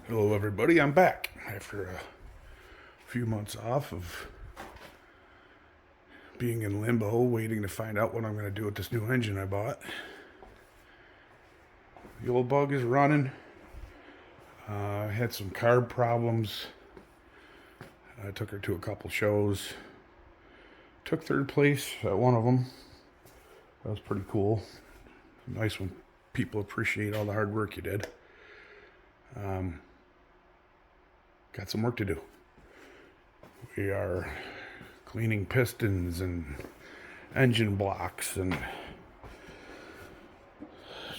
Hello everybody, I'm back after a few months off of being in limbo, waiting to find out what I'm going to do with this new engine I bought. The old bug is running. I had some carb problems. I took her to a couple shows. Took third place at one of them. That was pretty cool. Nice when people appreciate all the hard work you did. Got some work to do. We are cleaning pistons and engine blocks and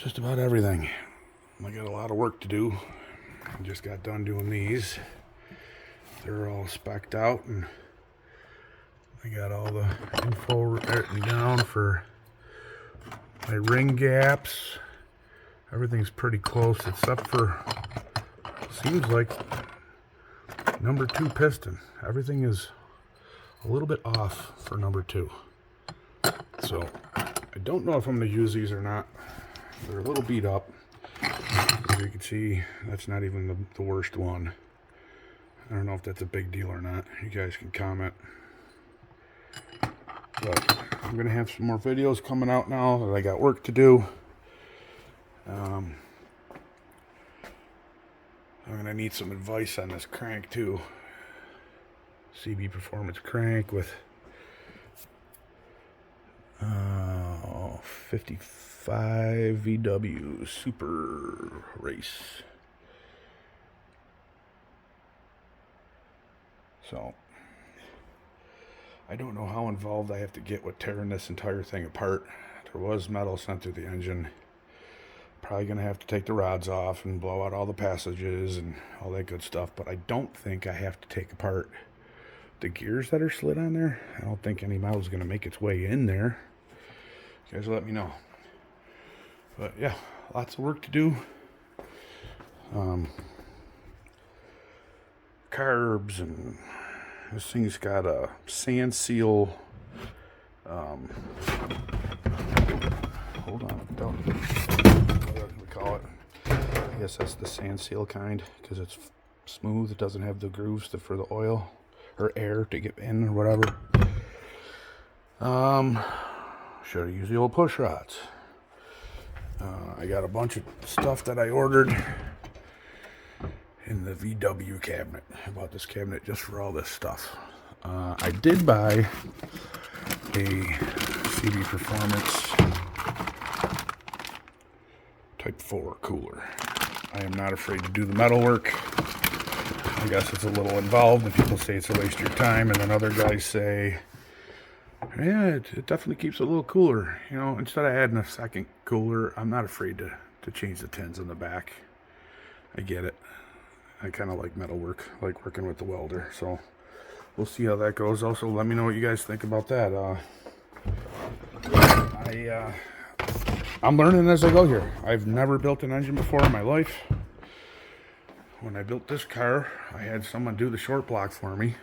just about everything. I got a lot of work to do. I just got done doing these. They're all spec'd out and I got all the info written down for my ring gaps. Everything's pretty close except for, seems like, number 2 piston. Everything is a little bit off for number 2. So I don't know if I'm going to use these or not. They're a little beat up. As you can see, that's not even the worst one. I don't know if that's a big deal or not. You guys can comment. But I'm going to have some more videos coming out now that I got work to do. I'm going to need some advice on this crank too. CB Performance crank with 55 VW Super Race. So I don't know how involved I have to get with tearing this entire thing apart. There was metal sent through the engine. Probably going to have to take the rods off and blow out all the passages and all that good stuff, but I don't think I have to take apart the gears that are slid on there. I don't think any metal is going to make its way in there. You guys let me know. But yeah, lots of work to do. Carbs, and this thing's got a sand seal. Hold on, don't. What we call it? I guess that's the sand seal kind because it's smooth. It doesn't have the grooves for the oil or air to get in or whatever. Should have used the old push rods. I got a bunch of stuff that I ordered in the VW cabinet. I bought this cabinet just for all this stuff. I did buy a CB Performance Type 4 cooler. I am not afraid to do the metal work. I guess it's a little involved and people say it's a waste of your time, and then other guys say, yeah, it definitely keeps it a little cooler. You know, instead of adding a second cooler, I'm not afraid to change the tins in the back. I get it. I kind of like metal work, like working with the welder, so we'll see how that goes. Also, let me know what you guys think about that. I'm learning as I go here. I've never built an engine before in my life. When I built this car, I had someone do the short block for me.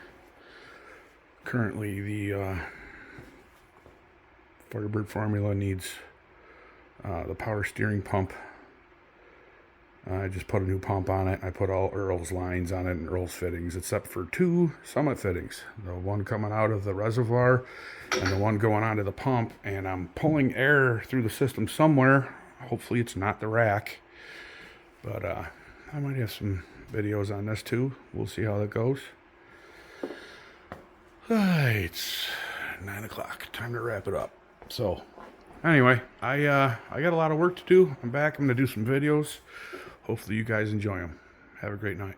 Currently, the Firebird formula needs the power steering pump. I just put a new pump on it. I put all Earl's lines on it and Earl's fittings, except for 2 Summit fittings. The one coming out of the reservoir and the one going onto the pump. And I'm pulling air through the system somewhere. Hopefully it's not the rack. But I might have some videos on this too. We'll see how that goes. It's 9 o'clock. Time to wrap it up. So anyway, I got a lot of work to do. I'm back. I'm going to do some videos. Hopefully you guys enjoy them. Have a great night.